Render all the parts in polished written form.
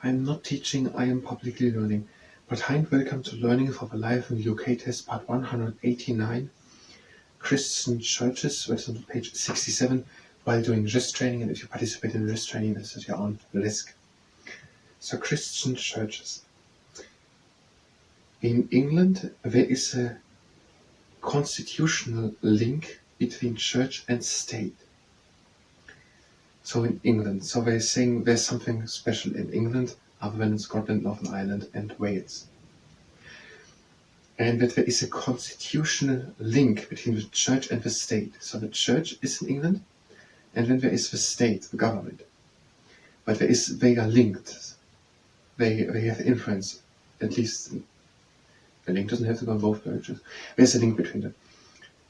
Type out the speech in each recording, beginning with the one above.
I'm not teaching, I am publicly learning. But hi and welcome to Learning for the Life in the UK test part 189, Christian churches, which is on page 67, while doing REG training, and if you participate in REG training, this is your own risk. So Christian churches. In England, there is a constitutional link between church and state. So in England, so they're saying there's something special in England other than in Scotland, Northern Ireland and Wales. And that there is a constitutional link between the church and the state. So the church is in England, and then there is the state, the government. But they are linked. They have influence, at least the link doesn't have to go on both directions. There's a link between them.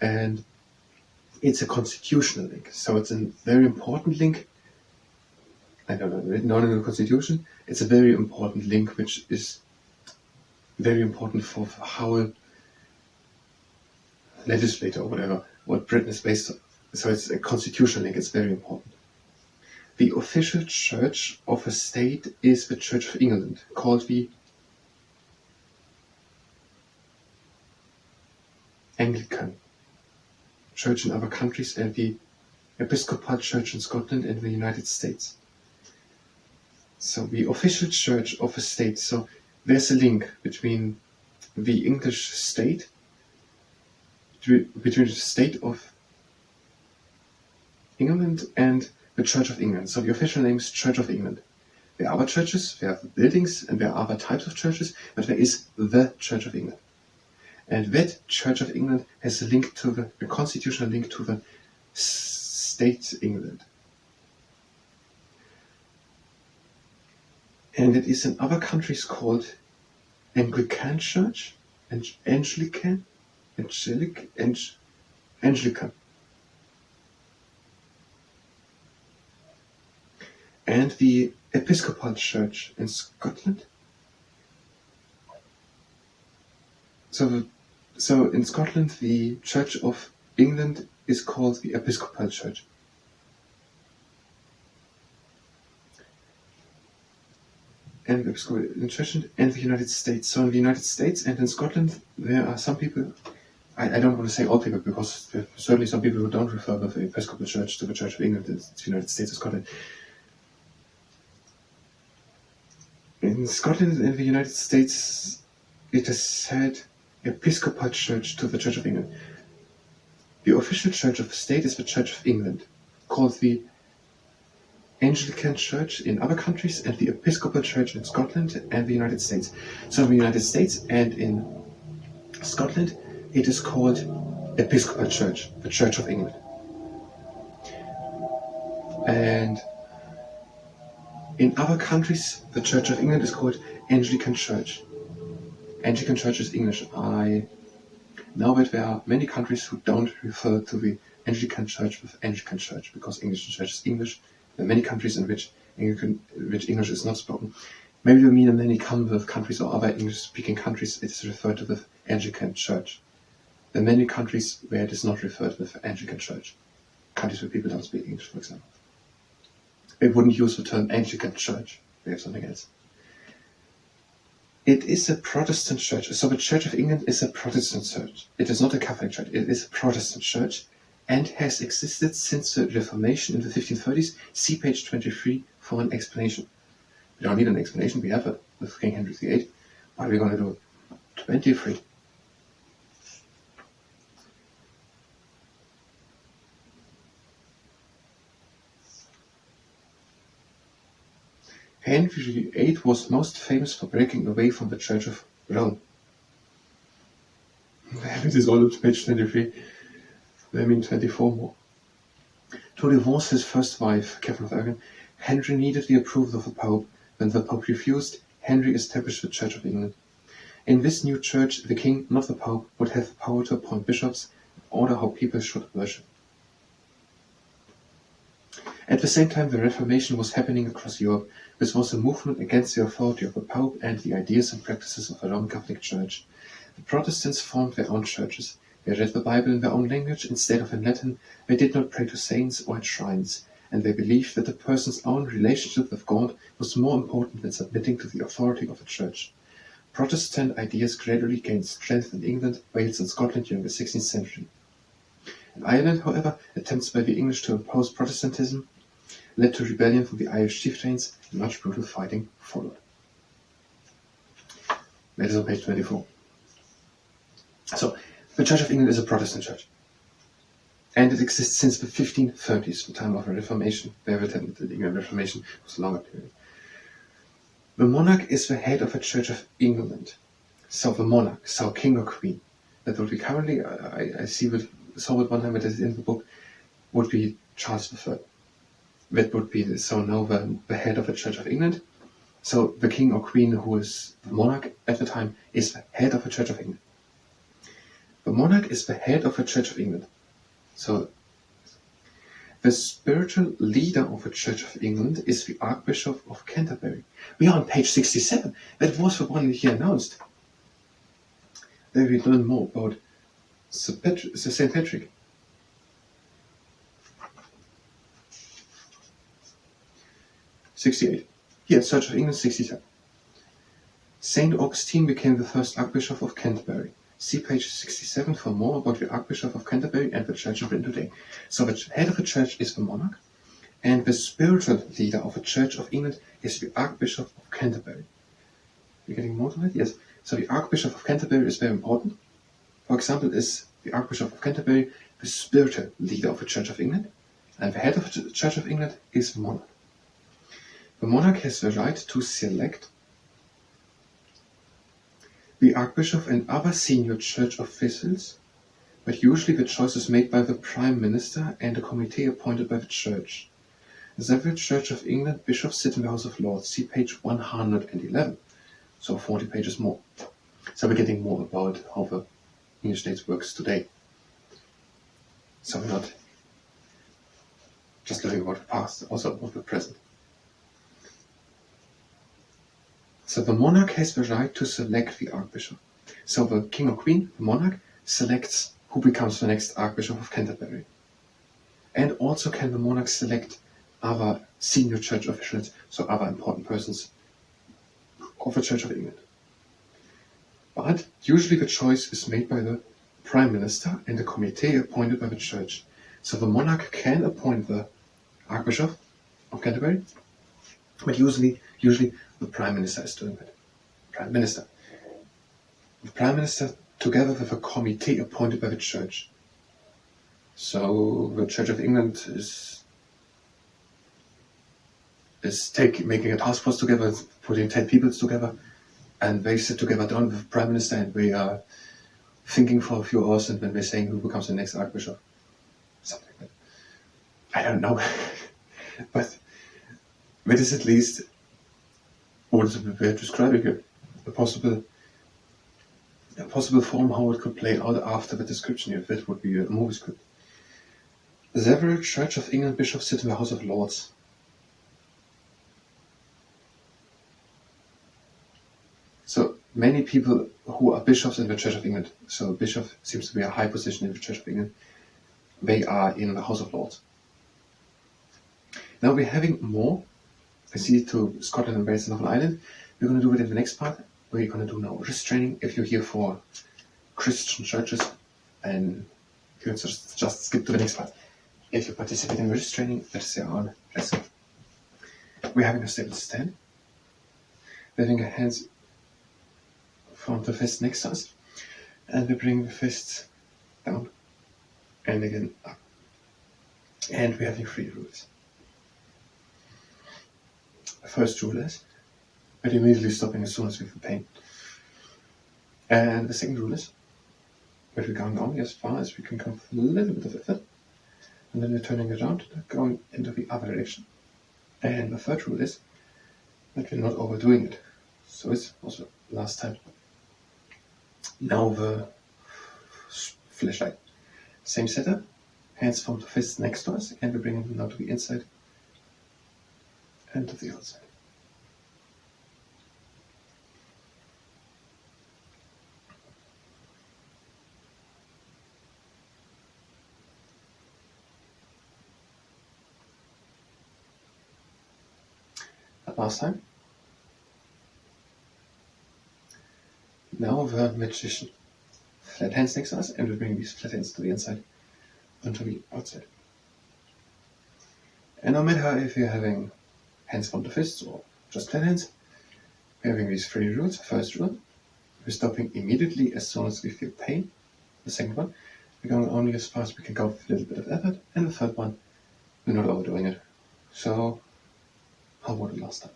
And it's a constitutional link. So it's a very important link. I don't know, written down in the Constitution. It's a very important link, which is very important for how a legislator or whatever, what Britain is based on. So it's a constitutional link, it's very important. The official church of a state is the Church of England, called the Anglican Church in other countries, and the Episcopal Church in Scotland and the United States. So the official church of a state, so there's a link between the English state, between the state of England and the Church of England. So the official name is Church of England. There are other churches, there are buildings, and there are other types of churches, but there is the Church of England. And that Church of England has a link to a constitutional link to the state England. And it is in other countries called Anglican Church, Anglican. And the Episcopal Church in Scotland. So in Scotland, the Church of England is called the Episcopal Church. And the Episcopal Church and the United States. So in the United States and in Scotland, there are some people, I don't want to say all people, because there are certainly some people who don't refer the Episcopal Church to the Church of England, it's the United States or Scotland. In Scotland and the United States, it is said Episcopal Church to the Church of England. The official church of the state is the Church of England, called the Anglican Church in other countries, and the Episcopal Church in Scotland and the United States. So in the United States and in Scotland, it is called Episcopal Church, the Church of England. And in other countries, the Church of England is called Anglican Church. Anglican Church is English. I know that there are many countries who don't refer to the Anglican Church with Anglican Church, because Anglican Church is English. There are many countries in which English is not spoken. Maybe you mean in many Commonwealth countries or other English-speaking countries, it is referred to with Anglican Church. There are many countries where it is not referred with Anglican Church. Countries where people don't speak English, for example. They wouldn't use the term Anglican Church. They have something else. It is a Protestant church. So the Church of England is a Protestant church. It is not a Catholic church. It is a Protestant church, and has existed since the Reformation in the 1530s. See page 23 for an explanation. We don't need an explanation, we have it with King Henry VIII. What are we going to do? 23. Henry VIII was most famous for breaking away from the Church of Rome. It is all up page 23. I mean 24 more. To divorce his first wife, Catherine of Aragon, Henry needed the approval of the Pope. When the Pope refused, Henry established the Church of England. In this new church, the king, not the Pope, would have the power to appoint bishops and order how people should worship. At the same time, the Reformation was happening across Europe. This was a movement against the authority of the Pope and the ideas and practices of the Roman Catholic Church. The Protestants formed their own churches. They read the Bible in their own language instead of in Latin. They did not pray to saints or at shrines. and they believed that the person's own relationship with God was more important than submitting to the authority of the church. Protestant ideas gradually gained strength in England, Wales and Scotland during the 16th century. In Ireland, however, attempts by the English to impose Protestantism led to rebellion from the Irish chieftains, and much brutal fighting followed. That is on page 24. So, the Church of England is a Protestant church. And it exists since the 1530s, the time of the Reformation. The English Reformation was a longer period. The monarch is the head of the Church of England. So the monarch, so king or queen, that would be currently, I saw it one time, it is in the book, would be Charles III. That would be, so now the head of the Church of England. So the king or queen who is the monarch at the time is the head of the Church of England. The monarch is the head of the Church of England. So the spiritual leader of the Church of England is the Archbishop of Canterbury. We are on page 67. That was the one he announced. There we learn more about St. Patrick. '68. Here, Church of England, 67. St. Augustine became the first Archbishop of Canterbury. See page 67 for more about the Archbishop of Canterbury and the Church of Britain today. So the head of the church is the monarch, and the spiritual leader of the Church of England is the Archbishop of Canterbury. You're getting more to it? Yes. So the Archbishop of Canterbury is very important. For example, is the Archbishop of Canterbury the spiritual leader of the Church of England, and the head of the Church of England is the monarch. The monarch has the right to select the Archbishop and other senior church officials, but usually the choice is made by the Prime Minister and a committee appointed by the Church. Several Church of England bishops sit in the House of Lords. See page 111. So 40 pages more. So we're getting more about how the English state works today. So we're not just learning about the past, also about the present. So the monarch has the right to select the archbishop. So the king or queen, the monarch, selects who becomes the next Archbishop of Canterbury. And also can the monarch select other senior church officials, so other important persons of the Church of England. But usually the choice is made by the Prime Minister and a committee appointed by the Church. So the monarch can appoint the Archbishop of Canterbury, but usually the Prime Minister is doing that. Prime Minister. The Prime Minister together with a committee appointed by the Church. So the Church of England is making a task force together, putting 10 people together, and they sit together down with the Prime Minister and they are thinking for a few hours, and then they're saying who becomes the next Archbishop. Something like that. I don't know. But that is at least what we're describing here. A possible form how it could play out after the description here. That would be a movie script. Several Church of England bishops sit in the House of Lords. So many people who are bishops in the Church of England, so a bishop seems to be a high position in the Church of England, they are in the House of Lords. Now we're having more. I see to Scotland and Wales and Northern Ireland. We're going to do it in the next part. We're going to do now risk training. If you're here for Christian churches, and you can just skip to the next part. If you participate in risk training, that is your own lesson. We're having a stable stand. We're having our hands from the fist next to us, and we bring the fist down and again up. And we're having 3 rules. The first rule is that you're immediately stopping as soon as we feel pain. And the second rule is that we're going down as far as we can come with a little bit of effort, and then we're turning around, going into the other direction. And the third rule is that we're not overdoing it. So it's also last time. Now the flashlight. Same setup, hands from the fist next to us, and we bring them now to the inside and to the outside. last time. Now the magician flat hands next to us, and we bring these flat hands to the inside and to the outside. And no matter if you're having hands from the fists or just flat hands, we're having these 3 rules. First rule, we're stopping immediately as soon as we feel pain. The second one, we're going only as far as we can go with a little bit of effort. And the third one, we're not overdoing it. So, how about the last time?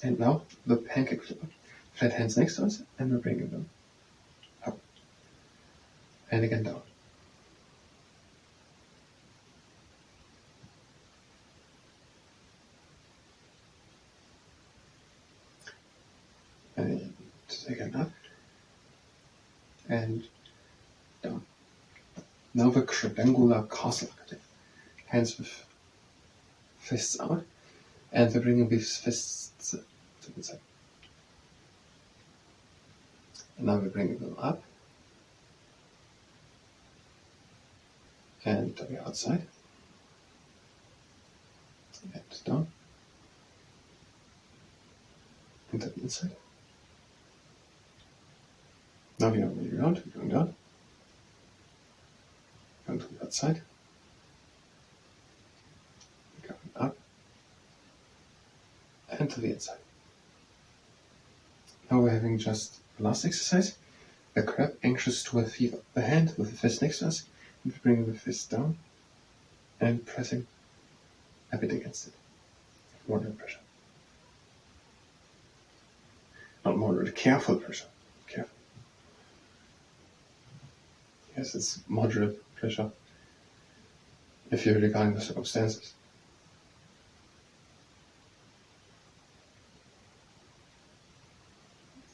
And now, the pancake flipper. Flat hands next to us, and we're bringing them up. And again down. And again up. And down. Now the triangular castle architect. Hands with fists out. And we're bringing these fists to the side. And now we're bringing them up. And to the outside. And down. And to the inside. Now we are moving around, going down. Going to the outside. Going up. And to the inside. Now we're having just the last exercise. The crab anxious to receive the hand with the fist next to us. And we're bringing the fist down and pressing a bit against it. Moderate pressure. Not moderate, careful pressure. Careful. Yes, it's moderate pressure if you're regarding the circumstances.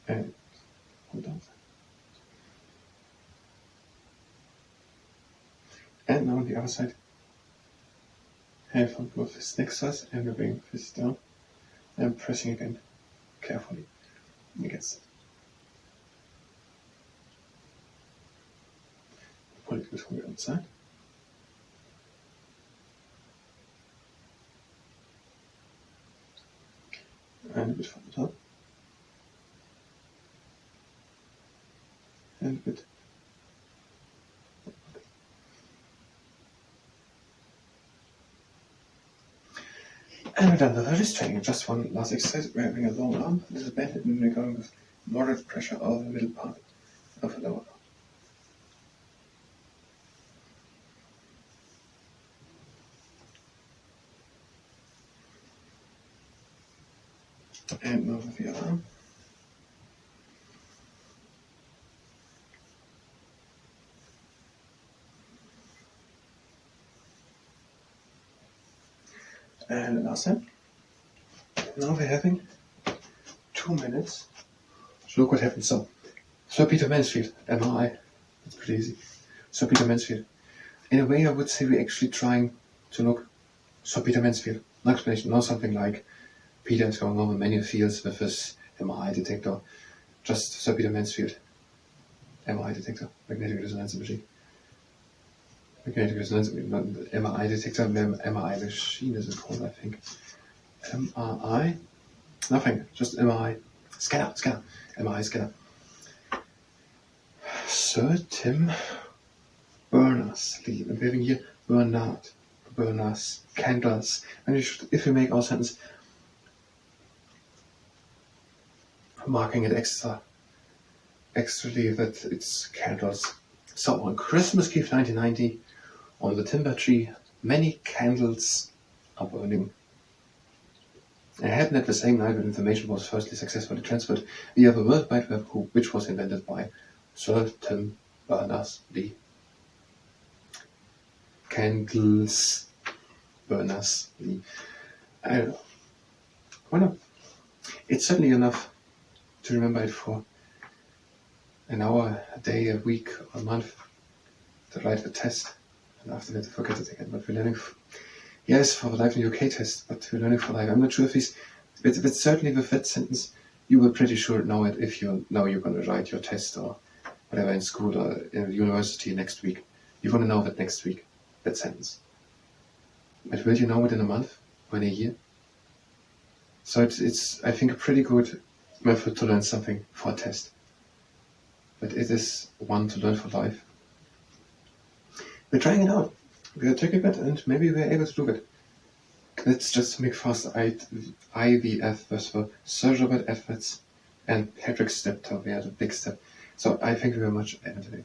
And hold on. And now on the other side, hand on both fists next to us, and we're bringing the fist down and pressing again carefully against it. Pull it from the outside. And a bit from the top. And a bit. And we're done with our wrist training. Just one last exercise. We're having a long arm, a little bent, and we're going with moderate pressure over the middle part of the lower arm. And now with the other arm. And the last time. Now we're having 2 minutes. So look what happens. So, Sir Peter Mansfield, MRI. That's pretty easy. Sir Peter Mansfield. In a way, I would say we're actually trying to look Sir Peter Mansfield. No explanation, not something like Peter is going over many fields with his MRI detector. Just Sir Peter Mansfield. MRI detector, magnetic resonance imaging. Magnetic resonance, not MRI detector, MRI machine is it called, I think. MRI, nothing, just MRI. Scanner, MRI scanner. Sir Tim Berners-Lee. And we're having here Bernard, Berners, candles. And if we make our sentence marking it extra that it's candles. So on Christmas Eve 1990, on the timber tree, many candles are burning. It happened at the same night when information was firstly successfully transferred via the World Wide Web, which was invented by Sir Tim Berners-Lee. Candles, Berners-Lee. I don't know. Why not? It's certainly enough to remember it for an hour, a day, a week, a month to write the test, and after that to forget it again. But we're learning, yes, for the Life in UK test, but we're learning for life. I'm not sure if it's certainly with that sentence, you will pretty sure know it if you know you're going to write your test or whatever in school or in university next week. You're going to know that next week, that sentence. But will you know within a month or in a year? So it's I think a pretty good method to learn something for a test. But it is one to learn for life. We're trying it out. We are checking it and maybe we're able to do it. Let's just make fast IVF was for surgical efforts and Patrick's step to were the big step. So I thank you very much, Evan, today.